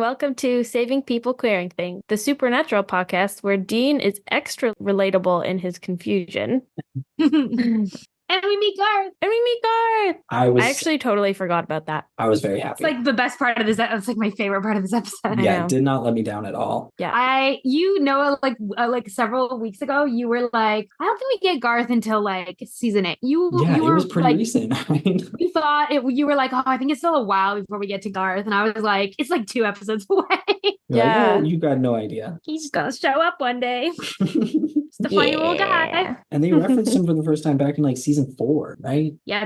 welcome to Saving People Clearing Thing, the supernatural podcast where Dean is extra relatable in his confusion. And we meet Garth. I actually totally forgot about that. I was very happy. It's like the best part of this. It's like my favorite part of this episode. Yeah, it did not let me down at all. Yeah. Like several weeks ago, you were like, I don't think we get Garth until like season 8. You it were was pretty like, recent. Right? You thought you were like, oh, I think it's still a while before we get to Garth. And I was like, it's like 2 episodes away. Yeah. Like, you got no idea. He's gonna show up one day. Just a funny little guy. And they referenced him for the first time back in like season 4, right? Yeah,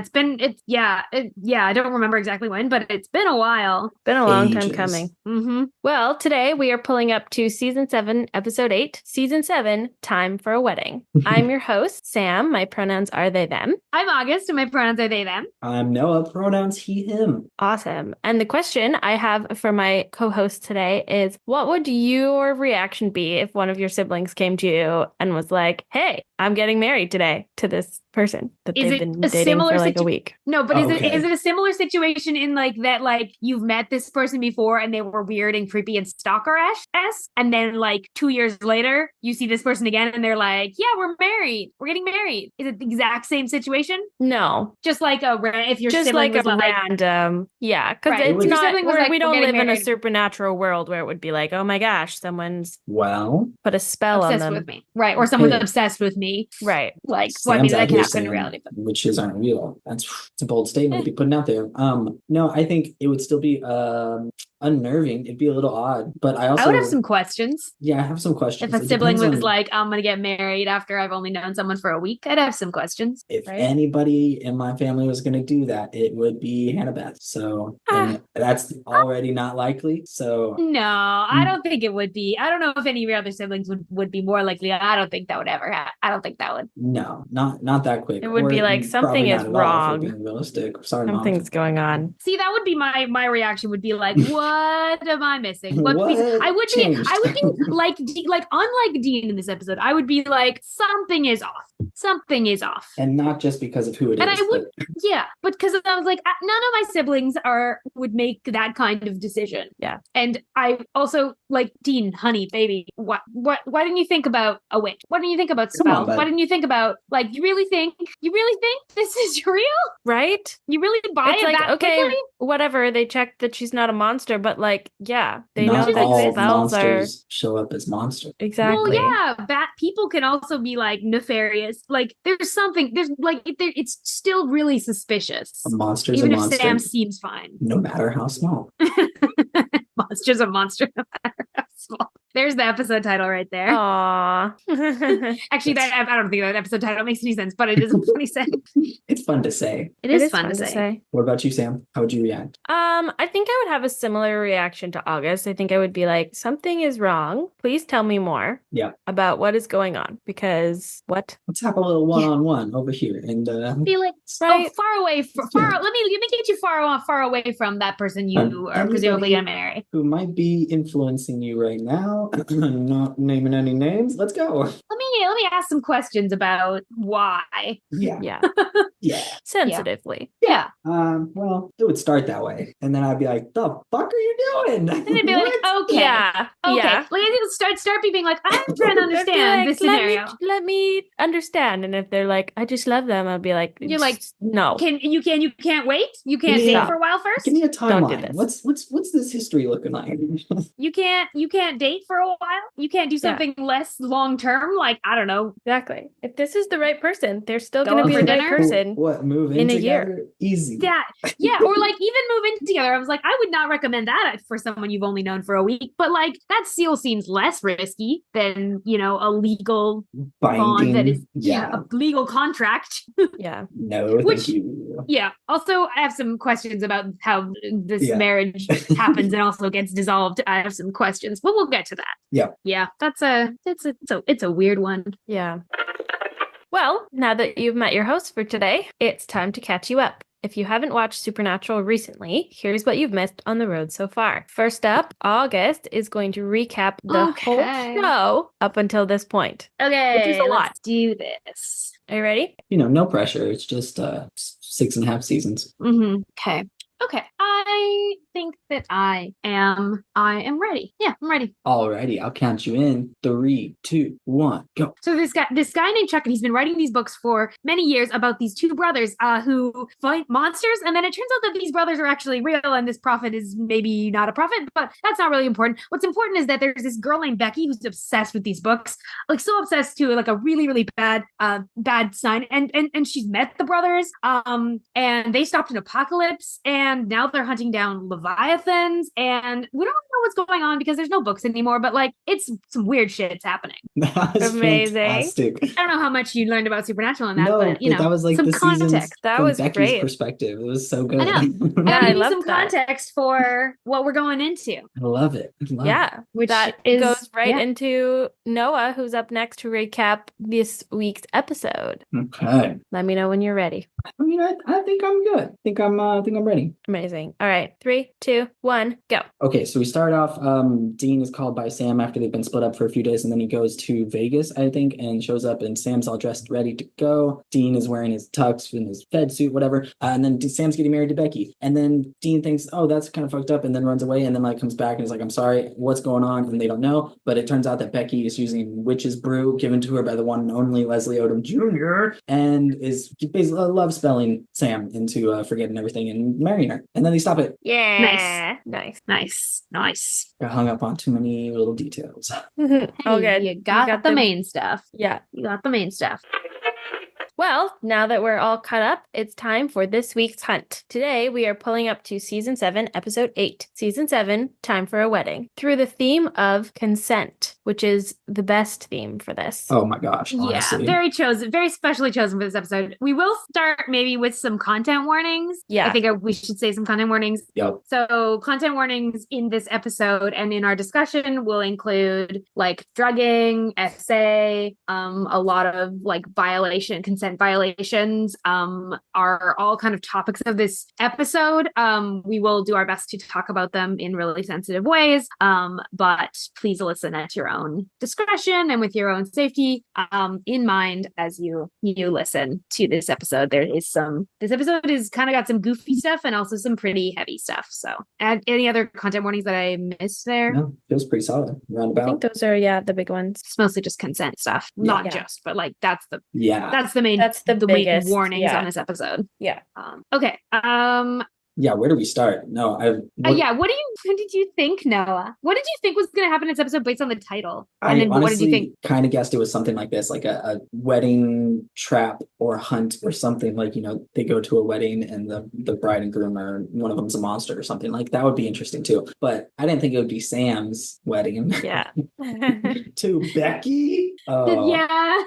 I don't remember exactly when, but it's been a while. Been a long time coming. Mm-hmm. Well, today we are pulling up to season 7, episode 8, season 7, Time for a Wedding. I'm your host, Sam. My pronouns are they, them. I'm August, and my pronouns are they, them. I'm Noah, pronouns he, him. Awesome. And the question I have for my co-host today is, what would your reaction be if one of your siblings came to you and was like, hey, I'm getting married today to this person that they've been dating for like a week? No, but is it a similar situation in like that, like you've met this person before and they were weird and creepy and stalker-esque, and then like 2 years later you see this person again and they're like, yeah, we're getting married. Is it the exact same situation? No, just like if your just sibling like was a random, yeah, because it's not we don't live in a supernatural world where it would be like, oh my gosh, someone's put a spell on them with me, right? Or someone's obsessed with me, right? Like, well, I mean, that can happen in reality, but witches aren't real. It's a bold statement to be putting out there. No, I think it would still be unnerving. It'd be a little odd, but I would have some questions. Yeah, I have some questions. If a sibling was like, I'm gonna get married after I've only known someone for a week, I'd have some questions. If anybody in my family was gonna do that, it would be Hannah-Beth. So and that's already not likely. So no, I don't think it would be. I don't know if any of your other siblings would be more likely. I don't think that would ever happen. I don't think that would. No, not that quick. It would be like something is wrong. Being realistic. Sorry, something's going on. See, that would be my reaction. Would be like, what am I missing? What piece? I would be like unlike Dean in this episode. I would be like, something is off. Something is off. And not just because of who it is. And I would, but because I was like, none of my siblings would make that kind of decision. Yeah. And I also like, Dean, honey, baby, why didn't you think about a witch? Why didn't you think about spells? Why didn't you think about, like, you really think this is real? Right? You really buy it like, that okay, quickly? Whatever, they checked that she's not a monster, but like, yeah, they not know that all spells monsters show up as monsters. Exactly. Well, yeah, people can also be like nefarious. Like, there's like, it's still really suspicious. A monster's even a if monster. Sam seems fine. No matter how small. Monster's a monster no matter how small. There's the episode title right there. Aww. Actually, I don't think that episode title makes any sense, but it is a funny saying. It's fun to say. It is fun to say. What about you, Sam? How would you react? I think I would have a similar reaction to August. I think I would be like, something is wrong. Please tell me more. Yeah. About what is going on. Because what? Let's have a little one-on-one over here. And be like, far away let me get you far away from that person you are presumably gonna marry. Who might be influencing you right now. Not naming any names. Let's go. Let me ask some questions about why. Yeah. Sensitively. Yeah. Well, it would start that way, and then I'd be like, "The fuck are you doing?" And they'd be like, "Okay, yeah, okay." Yeah. Like, I think start being like, "I'm trying to understand this scenario. Let me understand." And if they're like, "I just love them," I'll be like, "You're like, no. You can't wait. You can't date for a while first. Give me a timeline. Don't do this. What's this history looking like? You can't date for a while. You can't do something less long term. Like, I don't know. Exactly. If this is the right person, they're still going to be the right person. What, move in a together? Year? Easy. Yeah. Or like even move in together. I was like, I would not recommend that for someone you've only known for a week. But like, that still seems less risky than, a legal bond that is a legal contract. Yeah. No, thank you. Yeah. Also, I have some questions about how this marriage happens and also gets dissolved. I have some questions, but we'll get to that. Yeah. Yeah. It's a weird one. Yeah. Well, now that you've met your host for today, it's time to catch you up. If you haven't watched Supernatural recently, here's what you've missed on the road so far. First up, August is going to recap the whole show up until this point. Okay, which is a lot. Let's do this. Are you ready? No pressure. It's just 6.5 seasons. Mm-hmm. Okay. I think that I am ready. Yeah, I'm ready. Alrighty, I'll count you in. 3, 2, 1, go. So this guy named Chuck, and he's been writing these books for many years about these two brothers who fight monsters. And then it turns out that these brothers are actually real, and this prophet is maybe not a prophet, but that's not really important. What's important is that there's this girl named Becky who's obsessed with these books, like so obsessed to like a really, really bad sign. And she's met the brothers, and they stopped an apocalypse, and now they're hunting down leviathans, and we don't know what's going on because there's no books anymore, but like it's some weird shit's happening. That's amazing. Fantastic. I don't know how much you learned about Supernatural in that, No, but you know, that was like some the context. seasons That from was Becky's great. perspective. It was so good. I know. Yeah, I Give you love some that. context for what we're going into. I love it. Yeah, Which that is- goes right yeah. into Noah, who's up next to recap this week's episode. Okay. Let me know when you're ready. I mean, I think I'm good. I think I'm ready. Amazing. All right, 3, 2, 1, go. Okay, so we start off. Dean is called by Sam after they've been split up for a few days, and then he goes to Vegas, I think, and shows up, and Sam's all dressed, ready to go. Dean is wearing his tux and his fed suit, whatever. And then Sam's getting married to Becky, and then Dean thinks, oh, that's kind of fucked up, and then runs away, and then like comes back and is like, I'm sorry, what's going on? And they don't know, but it turns out that Becky is using witch's brew given to her by the one and only Leslie Odom Jr. and is basically love spelling Sam into forgetting everything and marrying her, and then they stop it. Yeah. Nice. Nice. Got hung up on too many little details. Oh, good. You got the main stuff. Yeah. You got the main stuff. Well, now that we're all caught up, it's time for this week's hunt. Today, we are pulling up to Season 7, Episode 8. Season 7, Time for a Wedding. Through the theme of consent, which is the best theme for this. Oh my gosh, honestly. Yeah, very specially chosen for this episode. We will start maybe with some content warnings. Yeah. I think we should say some content warnings. Yep. So content warnings in this episode and in our discussion will include like drugging, SA, a lot of like consent violations are all kind of topics of this episode. We will do our best to talk about them in really sensitive ways, but please listen at your own discretion and with your own safety in mind as you listen to this episode. This episode is kind of got some goofy stuff and also some pretty heavy stuff. So any other content warnings that I missed there? No, feels pretty solid. I Roundabout. think those are, the big ones. It's mostly just consent stuff. Not just, but like that's the main That's the main biggest, warnings on this episode. Yeah. Okay. Yeah, where do we start? No, what did you think, Noah? What did you think was going to happen in this episode based on the title? And then honestly what did you think? Kind of guessed it was something like this, like a wedding trap or hunt or something. Like, they go to a wedding and the bride and groom are one of them's a monster or something. Like that would be interesting too. But I didn't think it would be Sam's wedding. Yeah. To Becky. Yeah.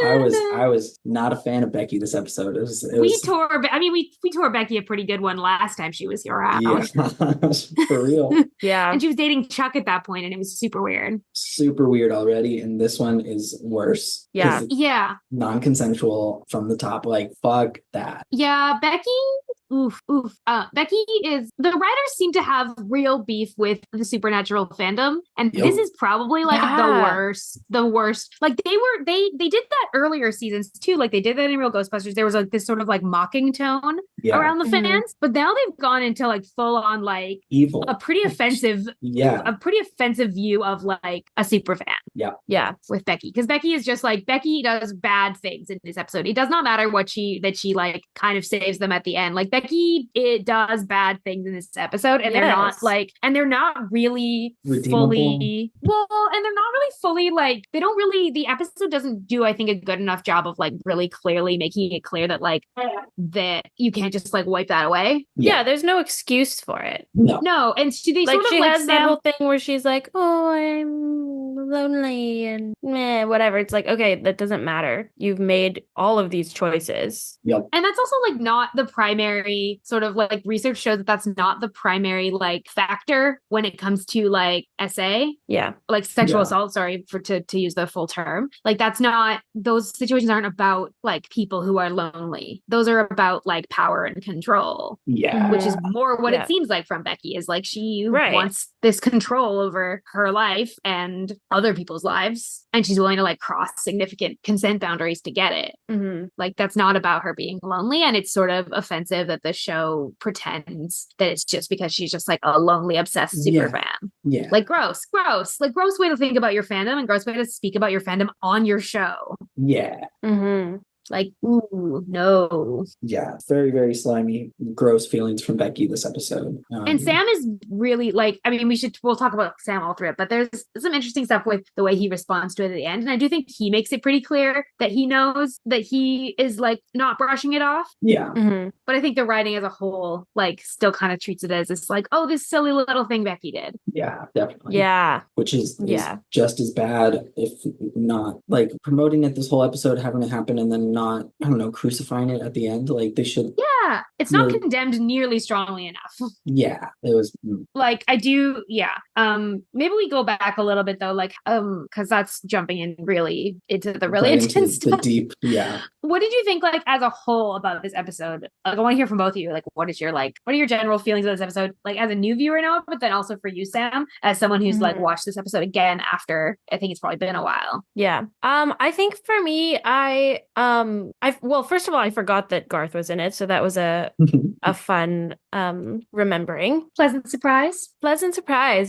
I was not a fan of Becky this episode. We tore Becky a pretty good one last time she was here around. Yeah, for real. Yeah. And she was dating Chuck at that point, and it was super weird. Super weird already, and this one is worse. Yeah. Yeah. Non-consensual from the top. Like, fuck that. Yeah, Becky. Becky is the writers seem to have real beef with the Supernatural fandom, and this is probably like the worst. Like they did that earlier seasons too. Like they did that in Real Ghostbusters. There was like this sort of like mocking tone around the fans, but now they've gone into like full on like evil, a pretty offensive view of like a super fan. Yeah. With Becky, because Becky is just like Becky does bad things in this episode. It does not matter what she like kind of saves them at the end. Like Becky, it does bad things in this episode, and they're not really redeemable. The episode doesn't do, I think, a good enough job of like really clearly making it clear that like that you can't just like wipe that away. Yeah, there's no excuse for it. No, and she has that whole thing where she's like, "Oh, I'm lonely and whatever." It's like, okay, that doesn't matter. You've made all of these choices. Yep. And that's also like not the primary sort of like research shows that that's not the primary like factor when it comes to like SA. Yeah. Like sexual assault, sorry to use the full term. Like that's not, those situations aren't about like people who are lonely. Those are about like power and control. Yeah. Which is more what it seems like from Becky, is like she wants this control over her life and other people's lives, and she's willing to like cross significant consent boundaries to get it. Like that's not about her being lonely, and it's sort of offensive that the show pretends that it's just because she's just like a lonely obsessed super fan. Yeah. Like gross like gross way to think about your fandom and gross way to speak about your fandom on your show. Yeah. Like, ooh, no. Yeah, very, very slimy, gross feelings from Becky this episode. And Sam is really like, I mean, we'll talk about Sam all through it, but there's some interesting stuff with the way he responds to it at the end. And I do think he makes it pretty clear that he knows that he is like not brushing it off. Yeah. But I think the writing as a whole, like, still kind of treats it as this like, oh, this silly little thing Becky did. Yeah, definitely. Yeah. Which is just as bad, if not, like, promoting it this whole episode, having it happen, and then not, I don't know, crucifying it at the end. Like, they should. Yeah, it's not condemned nearly strongly enough. Yeah, it was. Like, I do, maybe we go back a little bit, though, like, because that's jumping in really into the really intense stuff. The deep, yeah. What did you think, like, as a whole about this episode? Like, I want to hear from both of you. Like, what are your general feelings of this episode? Like, as a new viewer now, but then also for you, Sam, as someone who's like watched this episode again after, I think it's probably been a while. Yeah. I think for me, well, first of all, I forgot that Garth was in it, so that was a fun remembering. Pleasant surprise.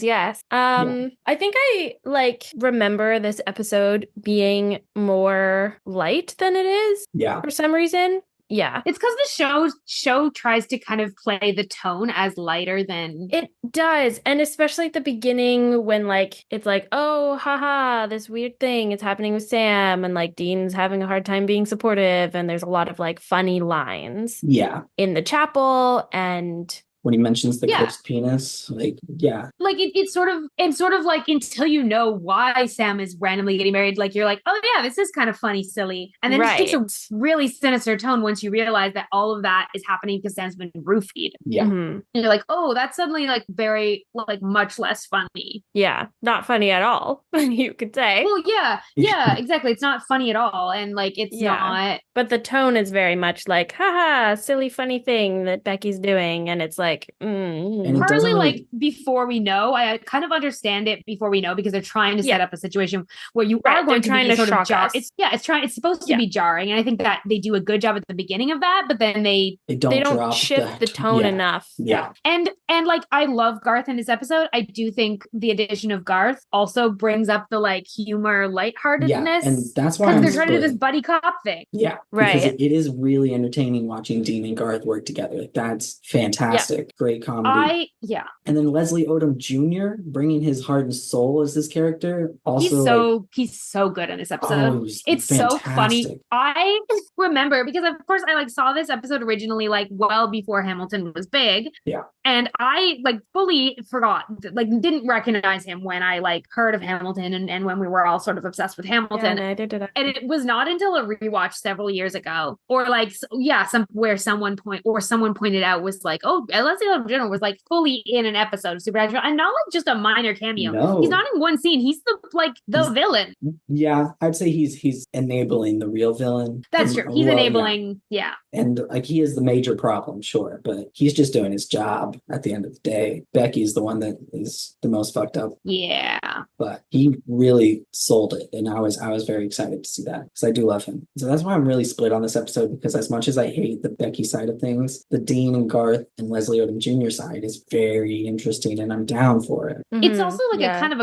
Yes. I think I like remember this episode being more light than it is. Yeah. For some reason. Yeah. It's because the show tries to kind of play the tone as lighter than it does. And especially at the beginning when like it's like, oh, haha, this weird thing is happening with Sam, and like Dean's having a hard time being supportive, and there's a lot of like funny lines. Yeah. In the chapel, and when he mentions the cursed penis, like, yeah. Like, it's sort of like, until you know why Sam is randomly getting married, like, you're like, oh, yeah, this is kind of funny, silly. And then it takes a really sinister tone once you realize that all of that is happening because Sam's been roofied. Yeah. And you're like, oh, that's suddenly, like, very, like, much less funny. Yeah, not funny at all, you could say. Well, yeah, exactly. It's not funny at all. And, like, it's not. But the tone is very much like, haha, silly, funny thing that Becky's doing. And it's like, partly like before we know, I kind of understand it before we know, because they're trying to set up a situation where you are going to be sort of jarring. It's supposed to be jarring, and I think that they do a good job at the beginning of that, but then they don't shift the tone enough. Yeah. And like, I love Garth in this episode. I do think the addition of Garth also brings up the like humor, lightheartedness. And that's why they're trying to do this buddy cop thing. Yeah. Right. Because it is really entertaining watching Dean and Garth work together. Like, that's fantastic. Great comedy. And then Leslie Odom Jr. bringing his heart and soul as this character. Also, he's so good in this episode. It's fantastic. So funny. I remember, because of course I like saw this episode originally like well before Hamilton was big. Yeah. And I like fully forgot, like didn't recognize him when I like heard of Hamilton and when we were all sort of obsessed with Hamilton. Yeah, and it was not until a rewatch several years ago, or like someone pointed out was like, oh, Leslie Odom Jr. was like fully in an episode of Supernatural, and not like just a minor cameo. No. He's not in one scene. He's the villain. Yeah, I'd say he's enabling the real villain. That's true. He's enabling. Yeah. And like, he is the major problem, sure, but he's just doing his job at the end of the day. Becky's the one that is the most fucked up. Yeah. But he really sold it, and I was very excited to see that, because I do love him. So that's why I'm really split on this episode, because as much as I hate the Becky side of things, the Dean and Garth and Leslie Odom Jr. side is very interesting, and I'm down for it. It's also like a kind of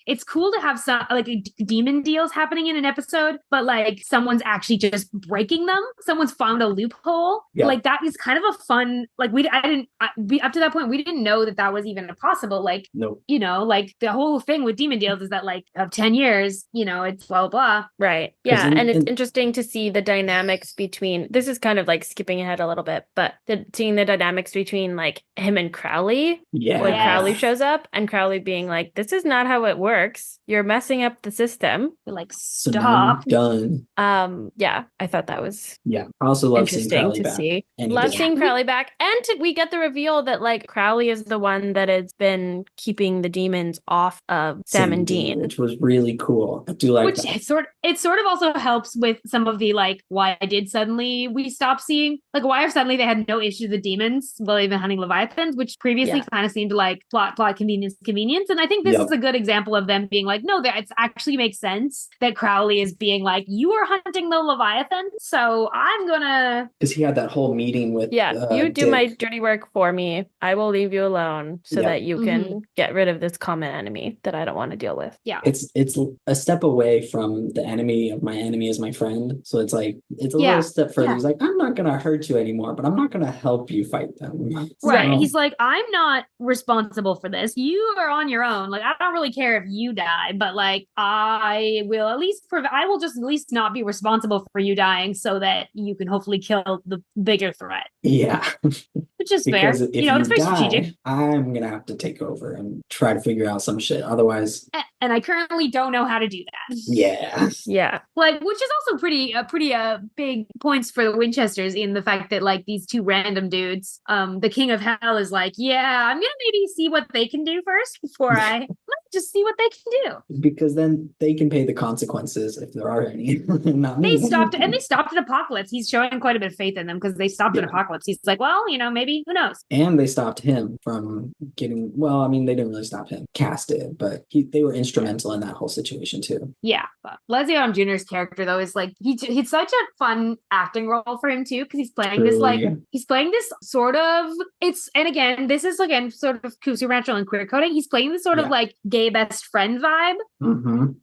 it's cool to have some like demon deals happening in an episode, but like someone's actually just breaking them. Someone's found a loophole. Yeah. Like, that is kind of a fun, like, up to that point, we didn't know that was even possible. Like, nope. You know, like the whole thing with demon deals is that like of 10 years, you know, it's blah, blah. Right. Yeah. And it's interesting to see the dynamics between, this is kind of like skipping ahead a little bit, but seeing the dynamics between like him and Crowley. Yeah. When Crowley shows up, and Crowley being like, this is not how it works. You're messing up the system. You're like, stop. Done. Yeah. I thought that was I also love seeing Crowley to back. See. Love seeing Crowley back. And we get the reveal that like Crowley is the one that has been keeping the demons off of Sam and Dean. Which was really cool. I do like that. It sort of also helps with some of the like, why did suddenly we stop seeing, like, why are suddenly they had no issue with the demons? responsibility of hunting leviathans, which previously kind of seemed like plot, convenience. And I think this is a good example of them being like, no, that it actually makes sense that Crowley is being like, you are hunting the leviathan, so I'm gonna. Because he had that whole meeting with you do Dick. my dirty work for me. I will leave you alone so that you can get rid of this common enemy that I don't want to deal with. Yeah, it's a step away from the enemy of my enemy is my friend. So it's like it's a little step further. He's like, I'm not gonna hurt you anymore, but I'm not gonna help you fight them. Right. So, He's like, I'm not responsible for this. You are on your own. Like, I don't really care if you die, but like, I will at least I will just at least not be responsible for you dying so that you can hopefully kill the bigger threat. Yeah. Which is fair. You know, it's very strategic. I'm gonna have to take over and try to figure out some shit. Otherwise, and I currently don't know how to do that. Yeah. Like, which is also pretty big points for the Winchesters in the fact that like these two random dudes, the King of Hell is like, yeah, I'm gonna maybe see what they can do first before I just see what they can do. Because then they can pay the consequences if there are any. Not me. They stopped an apocalypse. He's showing quite a bit of faith in them because they stopped an apocalypse. He's like, well, you know, maybe, who knows? And they stopped him from getting, well, I mean, they didn't really stop him. Cass did, but they were instrumental in that whole situation too. Yeah. But Leslie Odom Jr.'s character, though, is like, he's such a fun acting role for him too, because he's playing this sort of, and again, this is again sort of supernatural and queer coding. He's playing this sort of like gay best friend vibe.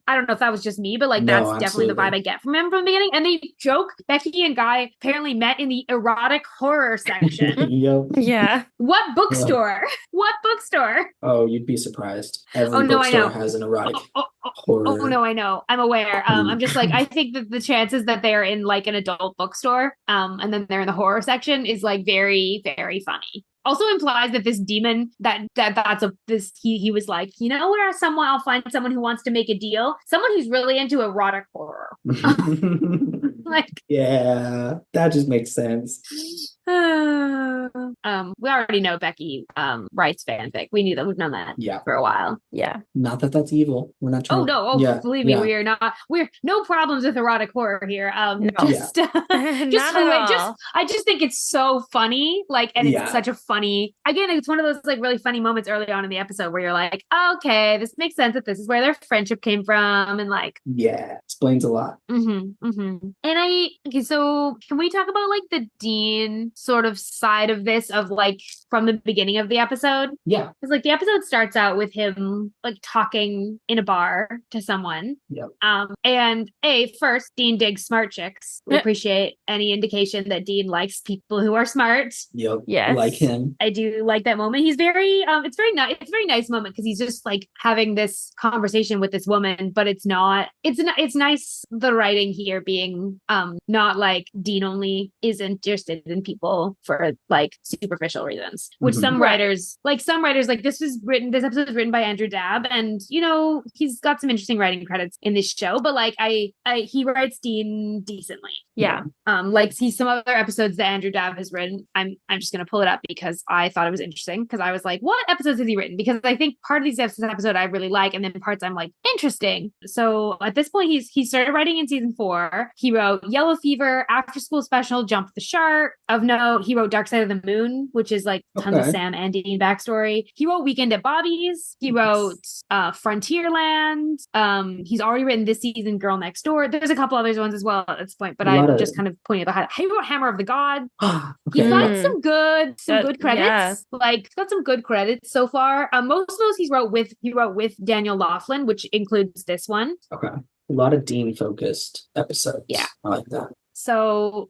I don't know if that was just me, but like that's definitely the vibe I get from him from the beginning. And they joke, Becky and Guy apparently met in the erotic horror section. Yeah. What bookstore? What bookstore? Oh, you'd be surprised. Every bookstore has an erotic horror. Oh no, I know. I'm aware. I'm just like, I think that the chances that they're in like an adult bookstore, and then they're in the horror section is like very, very funny. Also implies that this demon he was like, you know, where I'll find someone who wants to make a deal, someone who's really into erotic horror. Like, yeah, that just makes sense. We already know Becky writes fanfic. We've known that for a while. Yeah. Not that that's evil. We're not trying. Believe me, we're no problems with erotic horror here. I just think it's so funny. Like, and it's such a funny, again, it's one of those like really funny moments early on in the episode where you're like, okay, this makes sense that this is where their friendship came from, and like, explains a lot. And so can we talk about like the Dean sort of side of this, of like from the beginning of the episode? Yeah. Because like the episode starts out with him like talking in a bar to someone. And first, Dean digs smart chicks. We appreciate any indication that Dean likes people who are smart. Yes. Like him. I do like that moment. He's very it's very nice moment because he's just like having this conversation with this woman, but it's nice the writing here being not like Dean only is interested in people for like superficial reasons, which some writers like this episode was written by Andrew Dabb, and you know, he's got some interesting writing credits in this show, but like he writes Dean decently. Like see some other episodes that Andrew Dabb has written. I'm just gonna pull it up because I thought it was interesting, because I was like, what episodes has he written? Because I think part of these episode I really like, and then parts I'm like, interesting. So at this point he started writing in season 4. He wrote Yellow Fever, After School Special, Jump the Shark. Of note, he wrote Dark Side of the Moon, which is like tons of Sam and Dean backstory. He wrote Weekend at Bobby's. He wrote Frontierland. He's already written this season Girl Next Door. There's a couple other ones as well at this point, but I'm just kind of pointing at the highlight. He wrote Hammer of the God. He's got some good credits. Like, he's got some good credits so far. Most of those he wrote with Daniel Laughlin, which includes this one. Okay. A lot of Dean focused episodes. Yeah. I like that. So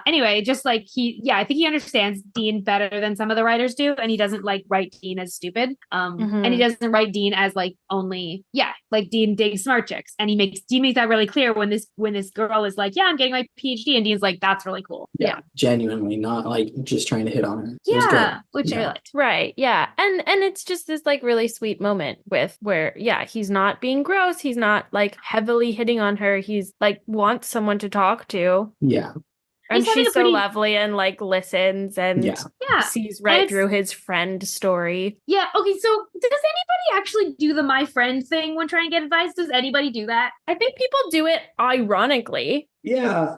anyway, just like I think he understands Dean better than some of the writers do, and he doesn't like write Dean as stupid. And he doesn't write Dean as like only like Dean digs smart chicks, and Dean makes that really clear when this girl is like, I'm getting my PhD, and Dean's like, that's really cool. Genuinely, not like just trying to hit on her. Which I liked. Right. Yeah. And it's just this like really sweet moment where he's not being gross, he's not like heavily hitting on her, he's like wants someone to talk to. And she's so lovely and like listens and sees right through his friend story. Yeah. Okay. So does anybody actually do the my friend thing when trying to get advice? Does anybody do that? I think people do it ironically. Yeah.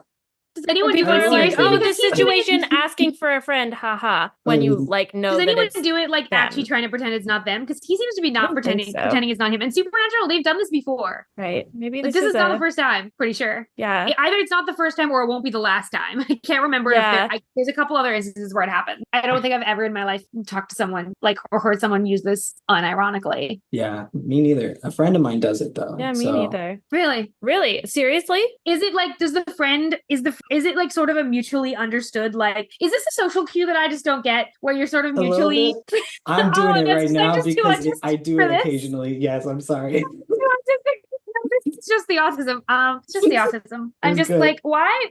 Does When anyone people do it are like, seriously? oh, Because this he's doing it- situation, asking for a friend, haha. When you like know Does that anyone it's do it like them. actually trying to pretend it's not them? Because he seems to be I not don't think pretending it's not him. And Supernatural, they've done this before. right. Maybe Like, this is not the first time, pretty sure. yeah. Either it's not the first time or it won't be the last time. I can't remember Yeah. if there's a couple other instances where it happened. I don't think I've ever in my life talked to someone like or heard someone use this unironically. Yeah, me neither. A friend of mine does it though. Yeah, me neither. Really? Really? Seriously? Is it like is it like sort of a mutually understood like is this a social cue that I just don't get where you're sort of A little mutually bit. I'm doing it right now because I do it this? occasionally. Yes, I'm sorry. It's just the autism. It's just the autism. I'm just good. like, why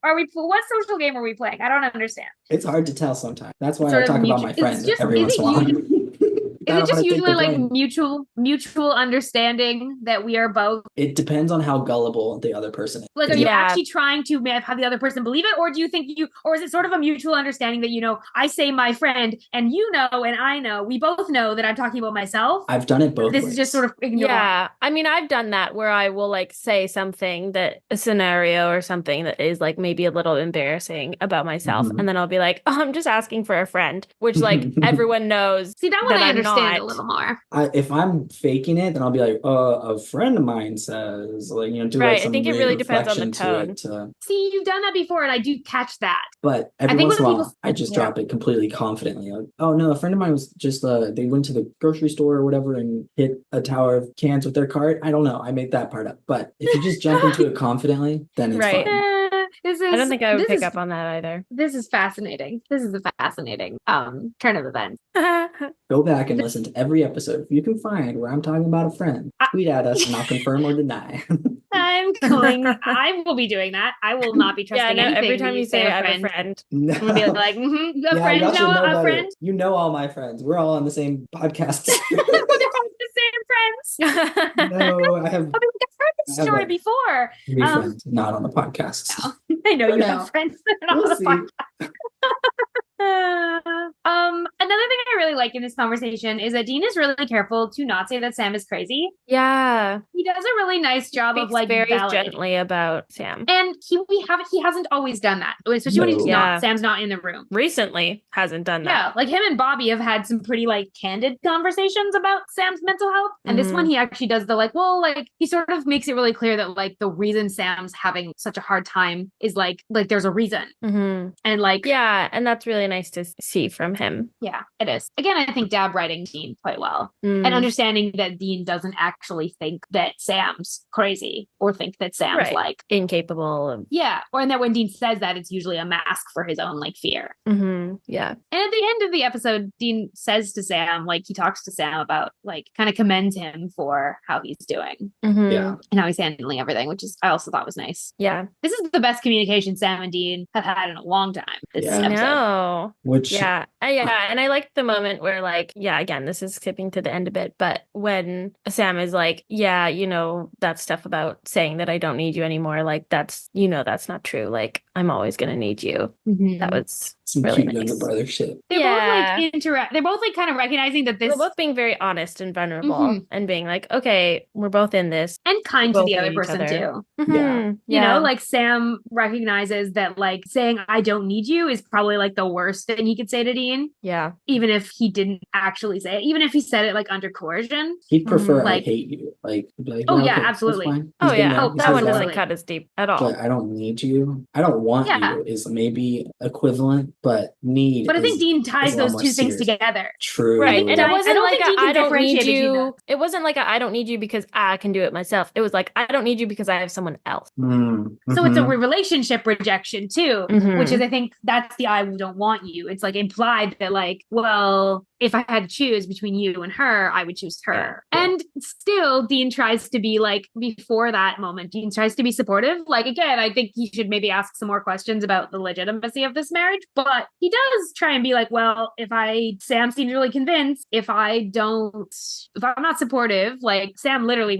are we? What social game are we playing? I don't understand. It's hard to tell sometimes. That's why Sort I of talk about mutual- my is friend just- every is once it in a while. Is it just usually like mutual understanding that we are both It depends on how gullible the other person is. like? Are you Yeah. actually trying to have the other person believe it, or do you think or is it sort of a mutual understanding that I say my friend and and I know we both know that I'm talking about myself. I've done it both This ways. is just sort of ignored. Yeah. I mean, I've done that where I will like say something a scenario or something that is like maybe a little embarrassing about myself. Mhm. And then I'll be like, oh, I'm just asking for a friend, which like everyone knows. See, that one that I I'm understand not. a little more. If I'm faking it, then I'll be like, a friend of mine says, like, do Right, like I some think it really depends on the reflection to it. See, you've done that before, and I do catch that. But every think once in a when while, people- I just Yeah. drop it completely confidently. Like, oh no, a friend of mine was just they went to the grocery store or whatever and hit a tower of cans with their cart. I don't know. I made that part up. But if you just jump into it confidently, then it's Right. fine. I don't think I would pick up on that either. This is fascinating. This is a fascinating turn of events. Go back and listen to every episode. If you can find where I'm talking about a friend, tweet at us and I'll confirm or deny. I will be doing that. I will not be trusting Yeah, no, anything every time that you say a I have a friend. friend. No. I'm gonna be like, a Yeah, friend, y'all should know a better. friend. You know all my friends. We're all on the same podcast. They're all the same friends. No, I have I've heard this I have story a- before. 3 friends, not on the podcast. I know For you now. have friends that are not We'll on the see. podcast. Another thing I really like in this conversation is that Dean is really careful to not say that Sam is crazy. Yeah. He does a really nice job of Speaks like very validating. gently about Sam. And he hasn't always done that, especially when he's No. Yeah. Sam's not in the room. Recently hasn't done Yeah, that. like him and Bobby have had some pretty like candid conversations about Sam's mental health. And this one he actually does the like, well, like he sort of makes it really clear that like the reason Sam's having such a hard time is like there's a reason. Mm-hmm. And like Yeah, and that's really nice to see from him. yeah, it is. Again, I think Dab writing Dean quite well. Mm. And understanding that Dean doesn't actually think that Sam's crazy or think that Sam's Right. like Incapable of. yeah, or and that when Dean says that it's usually a mask for his own like fear. Mm-hmm. Yeah. And at the end of the episode, Dean says to Sam, like he talks to Sam about like kind of commends him for how he's doing Mm-hmm. Yeah. and how he's handling everything, which is I also thought was nice. Yeah. This is the best communication Sam and Dean have had in a long time. This Yeah. I episode. know. Which Yeah. Yeah. And I like the moment where, like, yeah, again, this is skipping to the end a bit, but when Sam is like, yeah, that stuff about saying that I don't need you anymore, like, that's not true. Like, I'm always going to need you. Mhm. That was some really cute nice. younger brother shit. They're Yeah. They're both like kind of recognizing that this We're both being very honest and vulnerable Mhm. and being like, okay, we're both in this. and kind to both the need other each person other. too. Mhm. You know, like Sam recognizes that like saying I don't need you is probably like the worst thing he could say to Dean, yeah. even if he didn't actually say it, even if he said it like under coercion. He'd prefer I Like- hate you. Like, he'd be like, Oh, yeah, okay, that's absolutely. fine. Oh, He's been yeah. there. Oh, He's That been one there. doesn't cut as deep at all. But I don't need you. I don't want Yeah. you is maybe equivalent, but need. But I think is Dean ties is a lot those more two things serious. together. True. Right. think And that- it I wasn't don't like think you can I don't need differentiate between you. that. It wasn't like I don't need you because I can do it myself. It was like I don't need you because I have someone else. So it's a Mhm. relationship rejection too, Mhm. which is I think that's the I don't want you. It's like implied that like, well, if I had to choose between you and her, I would choose her. Yeah. And still Dean tries to be like before that moment, Dean tries to be supportive. Like again, I think he should maybe ask some more questions about the legitimacy of this marriage, but he does try and be like, well, Sam seems really convinced if I'm not supportive, like Sam literally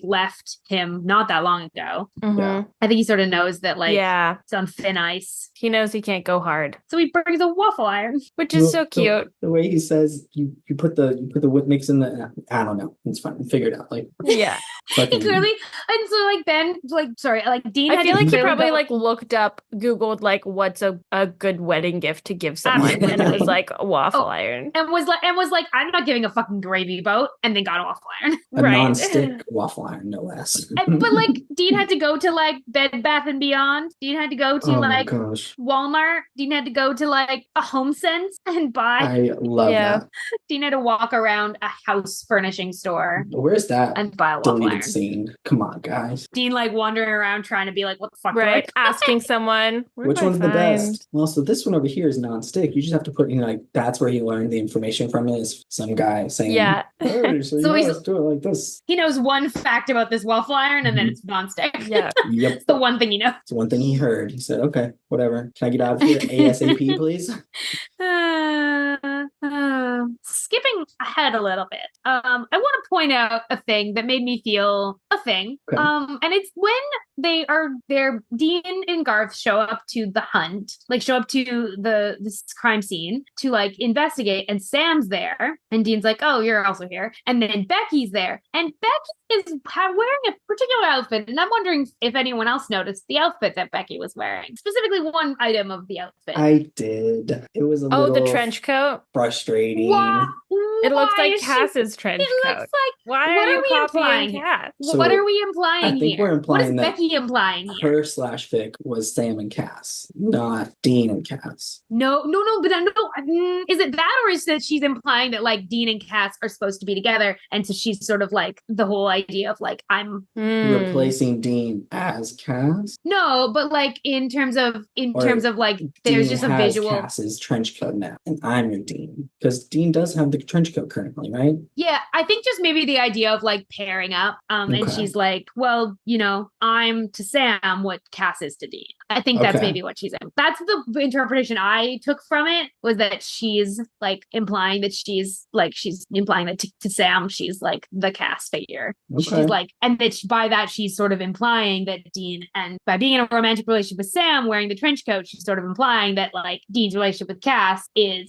left him not that long ago. Mhm. I think he sort of knows that like Yeah. it's on thin ice. He knows he can't go hard, So he brings a waffle iron. which is so The- cute. The way he says you put the whip mix in the I don't know. It's fine. Figure it out. Like Yeah. Fucking- He clearly, and so like Ben, like sorry, like Dean. I had feel to like he clearly probably go- like looked up, Googled like what's a good wedding gift to give someone, and it was like a waffle iron. and was like, I'm not giving a fucking gravy boat, and then got a waffle iron. a Right. non-stick waffle iron, no less. But like Dean had to go to like Bed Bath and Beyond. Dean had to go to Oh my like gosh. Walmart. Dean had to go to like a Home Sense and buy. I love Yeah. that. Dean had to walk around a house furnishing store Where's that and buy a waffle deleted iron. scene? Come on, guys. Dean like wandering around trying to be like, what the fuck? do I Right. do? Asking someone "Where Which do I one's the find-" best? Well, so this one over here is non-stick. You just have to put, like, that's where he learned the information from is some guy saying, Yeah. hey, so, So he's- let's do it like this. He knows one fact about this waffle iron, and then Mhm. it's nonstick. Yeah. Yep. It's the one thing he knows. It's one thing he heard. He said, okay, whatever. Can I get out of here ASAP, please? Skipping ahead a little bit, I want to point out a thing that made me feel a thing. Okay. And it's when they are there, Dean and Garth show up to the hunt, like show up to this crime scene to like investigate, and Sam's there, and Dean's like, "Oh, you're also here," and then Becky's there, and Becky is wearing a particular outfit, and I'm wondering if anyone else noticed the outfit that Becky was wearing, specifically one item of the outfit. I did. It was a Oh, little the trench coat. frustrating. Why? It looks Why like is she- Cass's trench It coat. looks like. Why what are you are we copying implying here? Cass? So, what are we implying I think here? we're implying what is that Becky implying here? Her/fic was Sam and Cass, not Dean and Cass. No, but I know. Is it that, or is that she's implying that like Dean and Cass are supposed to be together, and so she's sort of like the whole idea of like I'm Hmm. Replacing Dean as Cass. no, but like in terms of like there's Dean just a has visual. Cass's trench coat now, and I'm your Dean because Dean does have the trench coat currently, right? Yeah, I think just maybe the idea of like pairing up. And Okay. she's like, well, I'm to Sam what Cass is to Dean. I think that's Okay. maybe what she's in. That's the interpretation I took from it, was that she's like implying that she's implying that to Sam she's like the Cass figure. Okay. She's like, and that by that she's sort of implying that Dean, and by being in a romantic relationship with Sam wearing the trench coat, she's sort of implying that like Dean's relationship with Cass is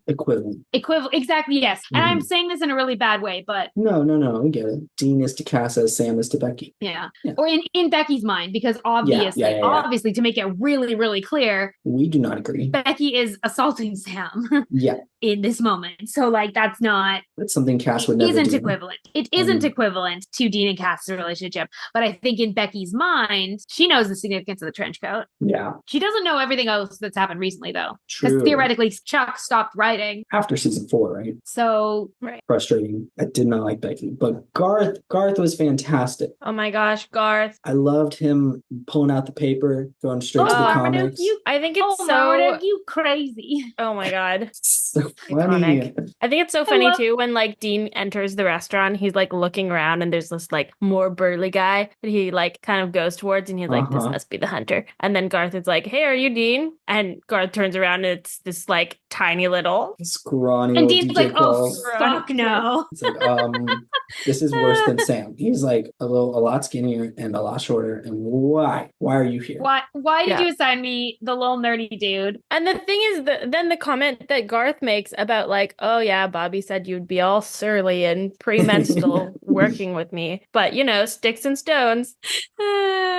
Equivalent. exactly, yes. And I'm Mhm. saying this in a really bad way, but No, we get it. Dean is to Cass as Sam is to Becky. yeah. Yeah. Or in Becky's mind, because obviously, yeah. obviously, to make it really, really clear, We do not agree. Becky is assaulting Sam Yeah, in this moment. So like that's not that's something Cass it would never isn't do. equivalent. It isn't Mhm. equivalent to Dean and Cass's relationship. But I think in Becky's mind, she knows the significance of the trench coat. Yeah, She doesn't know everything else that's happened recently though. true. Because theoretically Chuck stopped writing. After season 4, right? So Frustrating. I did not like Becky, but Garth was fantastic. Oh my gosh, Garth. I loved him pulling out the paper, going straight to the Marmaduke, comics. I think it's Marmaduke, so. you crazy. Oh my god. So Iconic. funny. I think it's so funny too when like Dean enters the restaurant, he's like looking around and there's this like more burly guy that he like kind of goes towards and he's like, this Uh-huh. must be the hunter. And then Garth is like, hey, are you Dean? And Garth turns around and it's this like tiny little. Scrawny And little Dean's DJ like, oh Qualls. fuck no. It's like, this is worse than Sam. He's like a lot skinnier and a lot shorter. And why? Why are you here? Why did Yeah. you assign me the little nerdy dude? And the thing is that then the comment that Garth makes about like, oh yeah, Bobby said you'd be all surly and premenstrual working with me, but sticks and stones.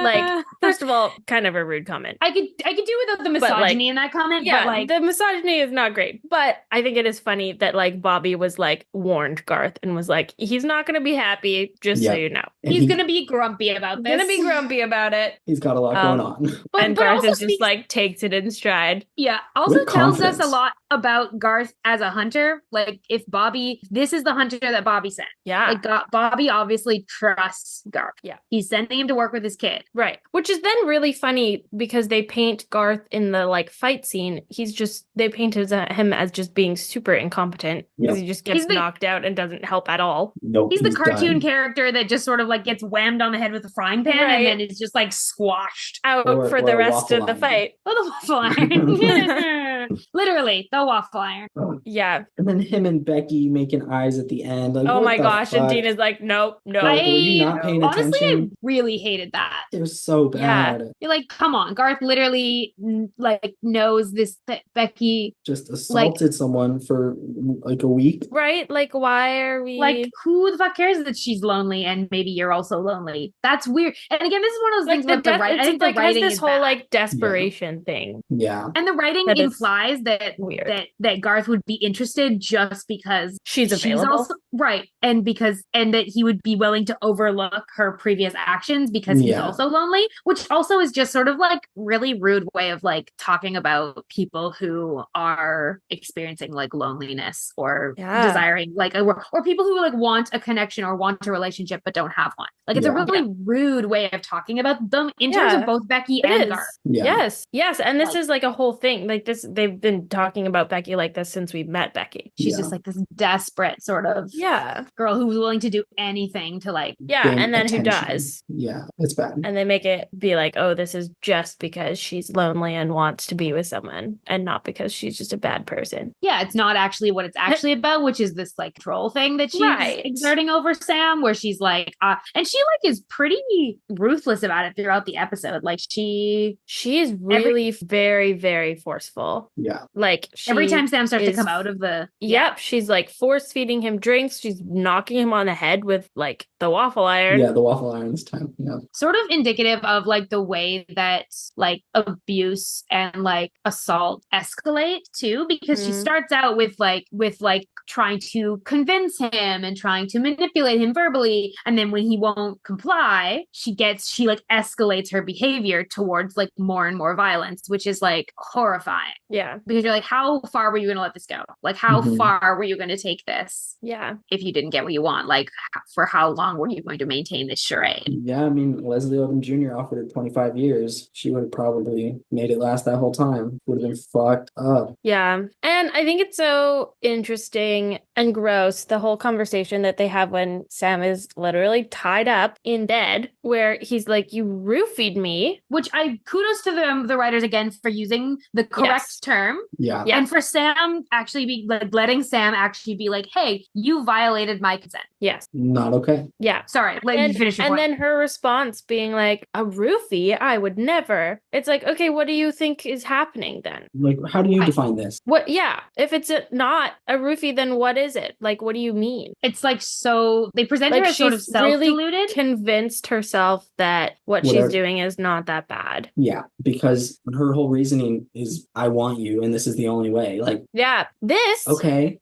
Like, first of all, kind of a rude comment. I could do without the But, like, misogyny in that comment, Yeah, but like the misogyny is not great, but I think it is funny that like Bobby was like warned Garth and was like, he's not going to be happy, just so Yeah. you know. And he's gonna be grumpy about this. Gonna be grumpy about it. He's got a lot going on. But, And but Garth also is just speaks, like takes it in stride. yeah, also With tells us confidence. a lot about Garth as a hunter. Like if this is the hunter that Bobby sent. Yeah. Like Bobby obviously trusts Garth. Yeah. He's sending him to work with his kid. Right. Which is then really funny because they paint Garth in the like fight scene. They painted him as just being super incompetent because Yep. he just gets He's the- knocked out and doesn't help at all. Nope. He's the cartoon done. character that just sort of like gets whammed on the head with a frying pan Right. and then is just like squashed. Out Or- for or the a rest waffle of the iron. fight. Oh, the waffle iron. Literally, the waffle iron. Yeah. And then him and Becky making eyes at the end. Like, Oh what my the gosh. And fuck? Dean is like, nope, no. Like, were you not paying Honestly, attention? I really hated that. It was so Yeah. bad. You're like, come on, Garth literally like knows this Becky Just assaulted someone for like a week. Right? Like, why are we like, who the fuck cares that she's lonely and maybe you're also lonely? That's weird. And again, this is one of those like things about the writing. I think the like has writing this is whole bad. like desperation thing. Yeah. And the writing That is implies that weird. that Garth would be interested just because She's available. also right, and that he would be willing to overlook her previous actions because he's also lonely, which also is just sort of like really rude way of like talking about people who are experiencing like loneliness or desiring like or people who like want a connection or want a relationship but don't have one. Like it's a really rude way of talking about them in terms of both Becky and Garth. Yes, and this is like a whole thing. Like this, they've been talking about Becky like this since we met Becky. She's just like this desperate sort of girl who's willing to do anything to like and then attention. who does? Yeah, it's bad. And they make it be like, oh, this is just because she's lonely and wants to be with someone, and not because she's just a bad person. Yeah, it's not actually what it's actually about, which is this like troll thing that she's exerting over Sam, where she's like, and she like is pretty ruthless about it throughout the episode. Like she is really very, very forceful. Yeah. Like every time Sam starts to come out of the she's like force feeding him drinks. She's knocking him on the head with like the waffle iron. Yeah, the waffle iron this time. Yeah. Sort of indicative of like the way that like abuse and like assault escalate too, because she starts out with trying to convince him and trying to manipulate him verbally, and then when he won't comply, she like escalates her behavior towards like more and more violence, which is like horrifying. Yeah, because you're like, how far were you going to let this go? Like, how far were you going to take this? Yeah, if you didn't get what you want, like for how long were you going to maintain this charade? Yeah, I mean, Leslie Odom Jr. offered her 25 years. She would have probably made it last that whole time. Would have been fucked up. Yeah, and I think it's so interesting and gross, the whole conversation that they have when Sam is literally tied up in bed, where he's like, you roofied me. Which I kudos to the writers again for using the correct term. Yeah. And for Sam actually be like letting Sam actually be like, hey, you violated my consent. Yes. Not okay. Yeah. Sorry, let me finish your point. And then her response being like, a roofie? I would never. It's like, okay, what do you think is happening then? Like, how do you define this? What? Yeah. If it's not a roofie, then what is it? Like, what do you mean? It's like, so they present her as sort of self-deluded. Really convinced herself that what she's doing is not that bad. Yeah, because her whole reasoning is, I want you, and this is the only way. Like, yeah, this okay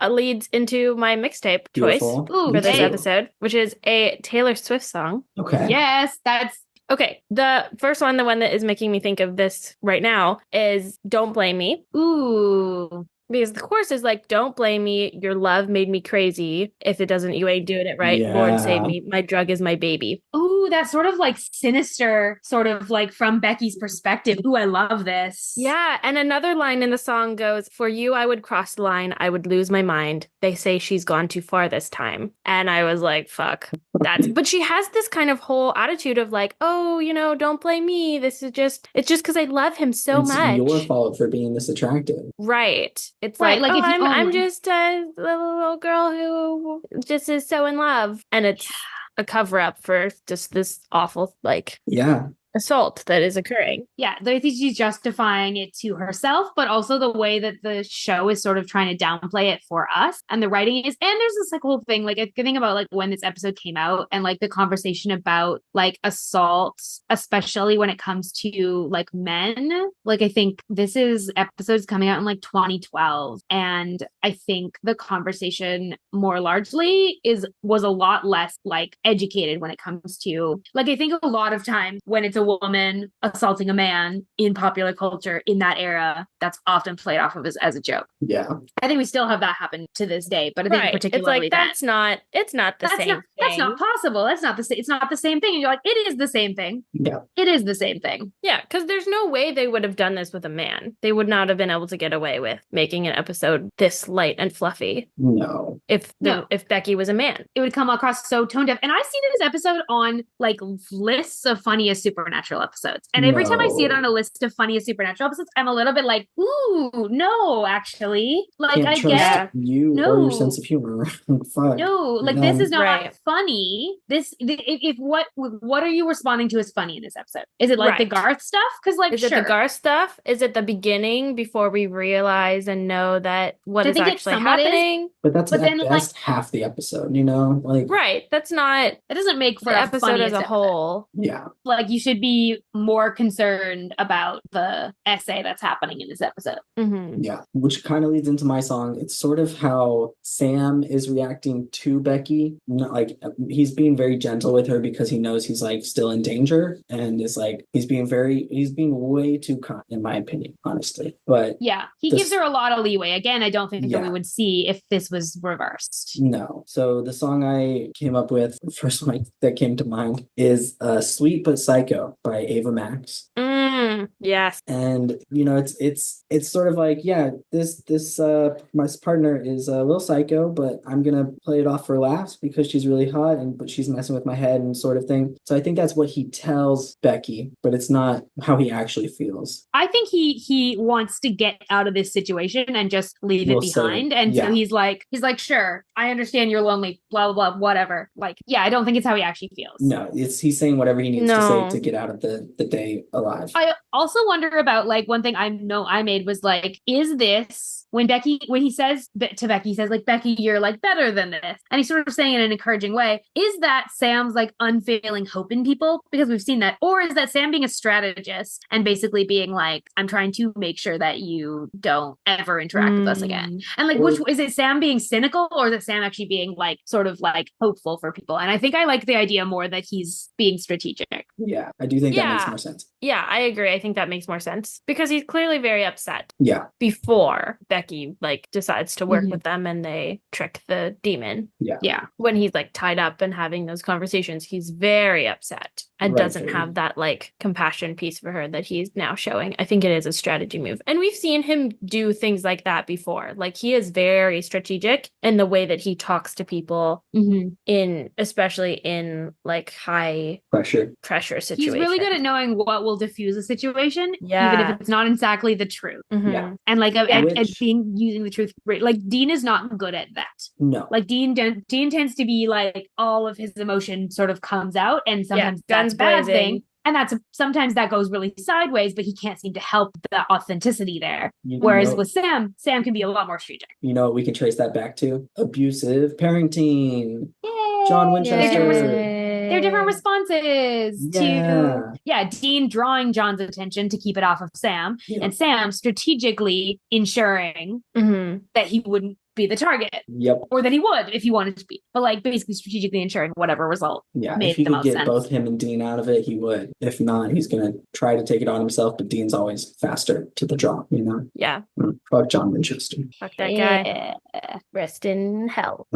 leads into my mixtape choice for this episode, which is a Taylor Swift song. Okay. Yes, that's okay. The first one, the one that is making me think of this right now, is Don't Blame Me. Ooh. Because the chorus is like, don't blame me. Your love made me crazy. If it doesn't, you ain't doing it right. Yeah. Lord save me. My drug is my baby. Ooh, that's sort of like sinister, sort of like from Becky's perspective. Ooh, I love this. Yeah. And another line in the song goes, for you, I would cross the line. I would lose my mind. They say she's gone too far this time. And I was like, fuck. But she has this kind of whole attitude of like, oh, don't blame me. It's just because I love him so much. It's your fault for being this attractive. Right. It's right, like, oh, I'm just a little girl who just is so in love. And it's a cover up for just this awful, assault that is occurring. Yeah, I think she's justifying it to herself, but also the way that the show is sort of trying to downplay it for us. And the writing is, and there's this like whole thing, like I think about like when this episode came out and like the conversation about like assault, especially when it comes to like men. Like I think this is episodes coming out in like 2012. And I think the conversation more largely was a lot less like educated when it comes to like, I think a lot of times when it's a woman assaulting a man in popular culture in that era, that's often played off of as a joke. Yeah. I think we still have that happen to this day, but I think particularly it's not the same thing. That's not possible. It's not the same thing. And you're like, it is the same thing. Yeah. It is the same thing. Yeah, because there's no way they would have done this with a man. They would not have been able to get away with making an episode this light and fluffy No. if Becky was a man. It would come across so tone deaf. And I see this episode on like lists of funniest Supernatural episodes. And every time I see it on a list of funniest Supernatural episodes, I'm a little bit like, ooh, no, actually. Like, Can't I trust get you or your sense of humor. Fuck. no, like this is not Right. funny. If what are you responding to as funny in this episode? Is it like the Right. Garth stuff? Because like, Is it the Garth stuff? Is it the beginning before we realize and know that what I is think it actually somewhat is. happening? But that's But at then, best half the episode, you know? Like, Right. That's not It doesn't make for the a episode funny as a whole. yeah. Like you should be more concerned about the essay that's happening in this episode. Mm-hmm. Yeah, which kind of leads into my song. It's sort of how Sam is reacting to Becky. Like he's being very gentle with her because he knows he's like still in danger, and is like he's being way too kind, in my opinion, honestly. But Yeah, he This- gives her a lot of leeway. Again, I don't think that Yeah. we would see if this was reversed. no. So the song I came up with, the first one that came to mind, is "Sweet But Psycho" by Ava Max. Yes. And you know, it's sort of like, yeah, this my partner is a little psycho, but I'm gonna play it off for laughs because she's really hot, but she's messing with my head and sort of thing. So I think that's what he tells Becky, but it's not how he actually feels. I think he wants to get out of this situation and just leave it We'll say, behind. And yeah. so he's like, sure, I understand you're lonely, blah blah blah, whatever. Like, yeah, I don't think it's how he actually feels. No, he's saying whatever he needs to No. say to get out of the day alive. I also wonder about like one thing I know I made was like, is this when he says to Becky, he says like, Becky, you're like better than this, and he's sort of saying it in an encouraging way. Is that Sam's like unfailing hope in people, because we've seen that, or is that Sam being a strategist and basically being like, I'm trying to make sure that you don't ever interact with us again? And like, which is it, Sam being cynical, or is it Sam actually being like sort of like hopeful for people? And I think I like the idea more that he's being strategic. Yeah, I do think that makes Yeah. more sense. Yeah, I agree. I think that makes more sense because he's clearly very upset Yeah, before Becky like decides to work Mhm. with them and they trick the demon. Yeah. When he's like tied up and having those conversations, he's very upset and doesn't Rightfully. have that like compassion piece for her that he's now showing. I think it is a strategy move. And we've seen him do things like that before. Like he is very strategic in the way that he talks to people especially in like high pressure. pressure situations. He's really good at knowing what will diffuse a situation, even Yeah. if it's not exactly the truth. Mhm. Yeah. And like Yeah, at which- using the truth. Like Dean is not good at that. No. Like Dean tends to be like all of his emotion sort of comes out, and sometimes guns that's a bad blazing. thing. And sometimes that goes really sideways, but he can't seem to help the authenticity there. You Whereas know- with Sam can be a lot more strategic. You know what we can trace that back to? Abusive parenting. Yay! John They're Winchester. different responses to Dean drawing John's attention to keep it off of Sam, Yeah. and Sam strategically ensuring Mhm. that he wouldn't be the target, Yep. or that he would if he wanted to be, but like basically strategically ensuring whatever result Yeah. made If he the could most get sense. both him and Dean out of it, he would. If not, he's gonna try to take it on himself, but Dean's always faster to the draw, you know? Yeah. Fuck John Winchester. Fuck that guy. Rest in hell.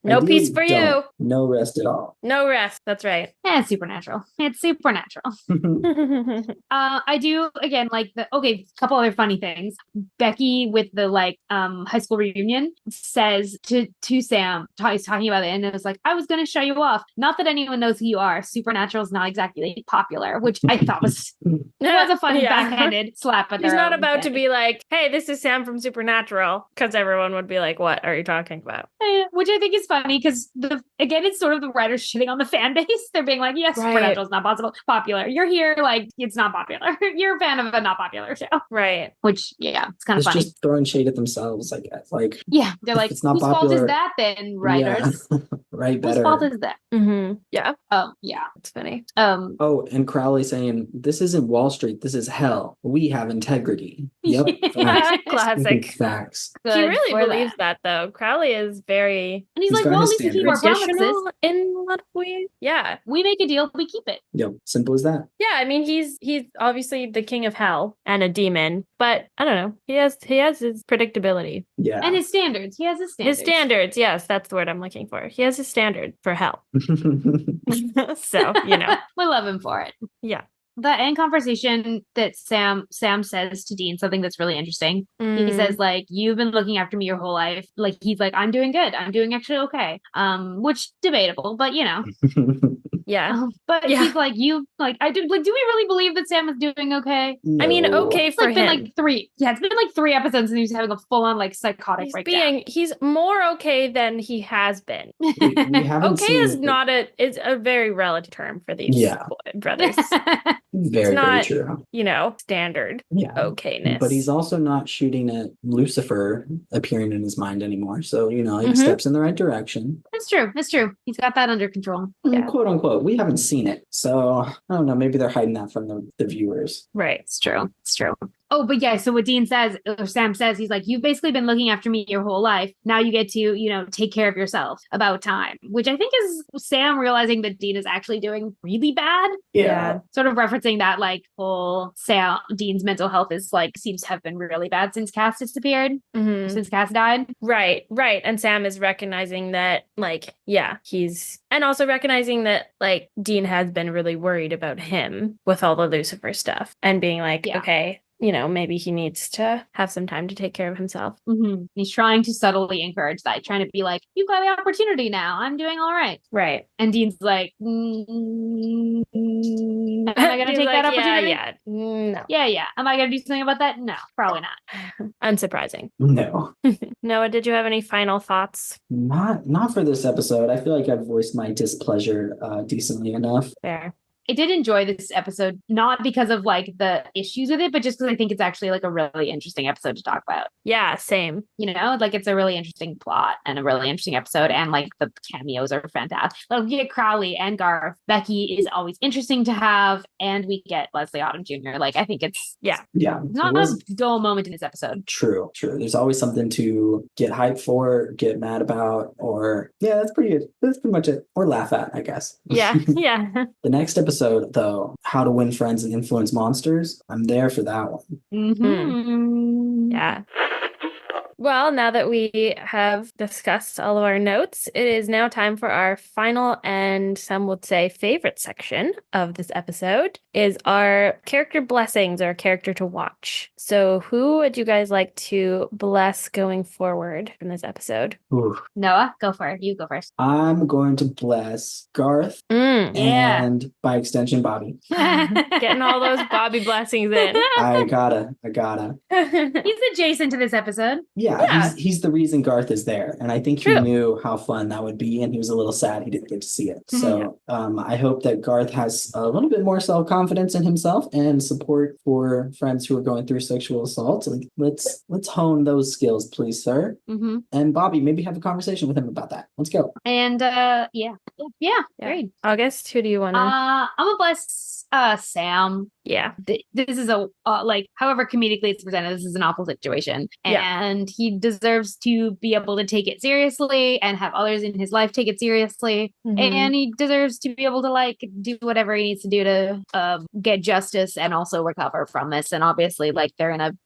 No Ideally, peace for you. don't. No rest at all. No rest. That's right. It's supernatural. It's supernatural. I do again like a couple other funny things. Becky with the like high school reunion says to Sam, he's talking about it, and it was like, I was gonna show you off. Not that anyone knows who you are. Supernatural is not exactly popular, which I thought was a fun Yeah. backhanded slap at He's their not own about to thing. be like, hey, this is Sam from Supernatural, because everyone would be like, what are you talking about? Which I think is funny because again, it's sort of the writers shitting on the fan base. They're being like, yes, Right. Supernatural is not popular. You're here, like it's not popular. You're a fan of a not popular show. Right. Which, yeah, it's kind of It's funny. just throwing shade at themselves, I guess. Like, Yeah, they're if like, it's not whose fault is popular- that then, writers? yeah. Right, Whose better. fault is that? Mm-hmm. Yeah. Yeah. It's funny. Oh, and Crowley saying, this isn't Wall Street, this is hell. We have integrity. Yep. Facts. Classic. Facts. He Good really for believes that though. Crowley is very And he's like, got well, at his least we keep our standards. promises. Traditional in a lot of ways. Yeah. We make a deal, we keep it. Yep, simple as that. Yeah, I mean he's obviously the king of hell and a demon, but I don't know. He has his predictability. Yeah. And his standards. He has his standards. His standards, yes, that's the word I'm looking for. He has his standard for hell. So, We love him for it. Yeah. The end conversation that Sam says to Dean, something that's really interesting. He says, like, you've been looking after me your whole life. Like, he's like, I'm doing good. I'm doing actually okay. Which debatable, but Yeah. But he's like, do we really believe that Sam is doing okay? No. I mean, okay It's for like him. been like three. Yeah, it's been like 3 episodes and he's having a full on like psychotic breakdown. He's more okay than he has been. We haven't Okay seen is it. not is a very relative term for these brothers. Very, not, very true. Standard okayness. But he's also not shooting at Lucifer appearing in his mind anymore. So, he steps in the right direction. That's true. That's true. He's got that under control. Yeah. Quote unquote. We haven't seen it. So I don't know. Maybe they're hiding that from the viewers. Right. It's true. It's true. Oh, but yeah, so what Dean says, or Sam says, he's like, you've basically been looking after me your whole life. Now you get to, take care of yourself. About time. Which I think is Sam realizing that Dean is actually doing really bad. Yeah. Sort of referencing that, like, whole Dean's mental health is, like, seems to have been really bad since Cass disappeared. Since Cass died. Right. And Sam is recognizing that, like, and also recognizing that, like, Dean has been really worried about him with all the Lucifer stuff and being like, okay, maybe he needs to have some time to take care of himself. He's trying to subtly encourage that, trying to be like, you've got the opportunity now. I'm doing all right. Right. And Dean's like, am I going to take that opportunity? Yeah. No. Yeah. Am I going to do something about that? No, probably not. Unsurprising. No. Noah, did you have any final thoughts? Not for this episode. I feel like I've voiced my displeasure decently enough. Fair. I did enjoy this episode, not because of like the issues with it, but just because I think it's actually like a really interesting episode to talk about. Yeah, same. Like it's a really interesting plot and a really interesting episode, and like the cameos are fantastic. Like we get Crowley and Garth. Becky is always interesting to have, and we get Leslie Odom Jr. Like I think it's not a dull moment in this episode. True. There's always something to get hyped for, get mad about, or that's pretty much it. Or laugh at, I guess. Yeah. The next episode, though, How to Win Friends and Influence Monsters, I'm there for that one. Yeah. Well, now that we have discussed all of our notes, it is now time for our final and some would say favorite section of this episode is our character blessings or character to watch. So who would you guys like to bless going forward from this episode? Ooh. Noah, go for it. You go first. I'm going to bless Garth and by extension Bobby. Getting all those Bobby blessings in. I gotta. He's adjacent to this episode. Yeah. He's the reason Garth is there. And I think he knew how fun that would be, and he was a little sad he didn't get to see it. So I hope that Garth has a little bit more self-confidence in himself and support for friends who are going through sexual assault. Like, let's hone those skills, please, sir. And Bobby, maybe have a conversation with him about that. Let's go. And great. August, who do you want to? I'm gonna bless Sam. Yeah. This is a however comedically it's presented, this is an awful situation, and he deserves to be able to take it seriously and have others in his life take it seriously, and he deserves to be able to like do whatever he needs to do to get justice and also recover from this. And obviously, like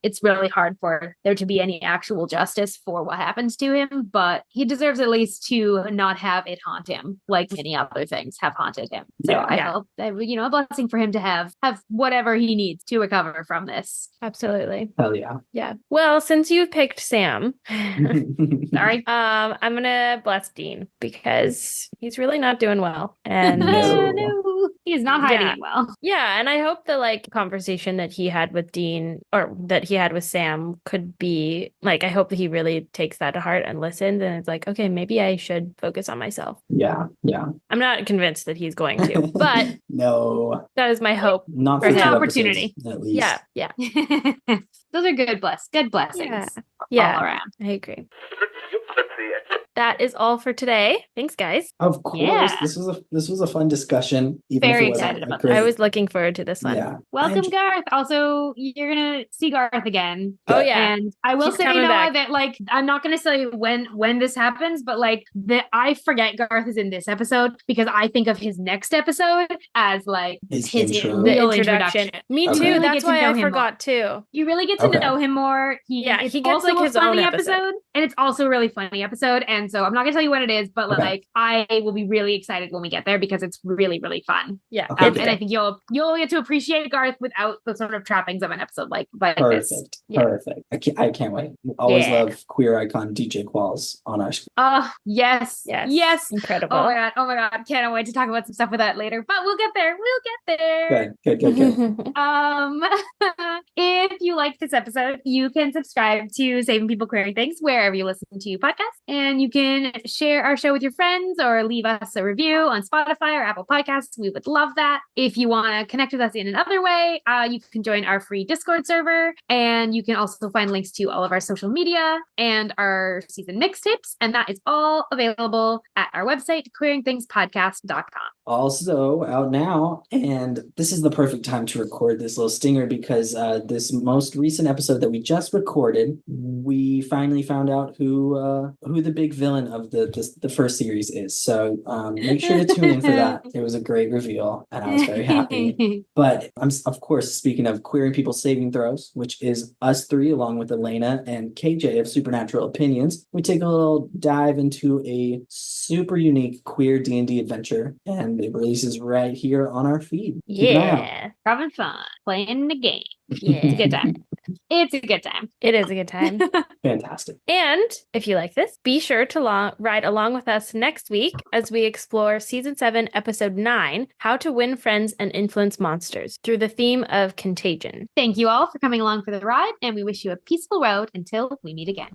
it's really hard for there to be any actual justice for what happens to him, but he deserves at least to not have it haunt him like many other things have haunted him. So I hope that a blessing for him to have whatever he needs to recover from this. Absolutely. Hell yeah. Yeah. Well, since you picked Sam, sorry. I'm gonna bless Dean because he's really not doing well. And no, he's not hiding it well. Yeah, and I hope the like conversation that he had with Dean or that he had with Sam could be like, I hope that he really takes that to heart and listens and it's like, okay, maybe I should focus on myself. Yeah. I'm not convinced that he's going to, but no, that is my hope. Not for an opportunity. At least. Yeah. Those are good blessings. Yeah. All around. I agree. that is all for today. Thanks, guys. Of course, Yeah. this was a fun discussion. Even Very if it wasn't excited about great. I was looking forward to this one. Yeah. Welcome, Garth. Also, you're gonna see Garth again. Oh, yeah. And I will He's say, coming Noah, back. that like I'm not gonna say when this happens, but like that I forget Garth is in this episode because I think of his next episode as like His his intro. The real introduction. Me Okay. too. You really That's get to why know I him forgot too. You really get to Okay. know him more. Yeah, It's he gets, also like, a his own funny episode. and it's also a really funny episode. And so I'm not gonna tell you what it is, but Okay. like I will be really excited when we get there because it's really, really fun. Yeah. Okay, it's good. And I think you'll get to appreciate Garth without the sort of trappings of an episode like this. Perfect. Yeah. Perfect. I can't wait. Always Yeah. love queer icon DJ Qualls on our screen. Yes. Yes. Yes. Incredible. Oh my god. Can't wait to talk about some stuff with that later. But we'll get there. We'll get there. Good. If you liked this episode, you can subscribe to Saving People Queering Things wherever you listen to podcasts, and you can share our show with your friends or leave us a review on Spotify or Apple Podcasts. We would love that. If you want to connect with us in another way, you can join our free Discord server, and you can also find links to all of our social media and our season mixtapes, and that is all available at our website, queeringthingspodcast.com. Also out now, and this is the perfect time to record this little stinger because this most recent episode that we just recorded, we finally found out who the big villain of the first series is. So make sure to tune in for that. It was a great reveal, and I was very happy. But I'm of course speaking of Queering People Saving Throws, which is us three along with Elena and KJ of Supernatural Opinions. We take a little dive into a super unique queer D&D adventure, and it releases right here on our feed. Keep an eye out. Yeah. Having fun, playing the game. Yeah. It's a good time. It's a good time. It is a good time. Fantastic. And if you like this, be sure to ride along with us next week as we explore Season 7, Episode 9, How to Win Friends and Influence Monsters, through the theme of contagion. Thank you all for coming along for the ride, and we wish you a peaceful road until we meet again.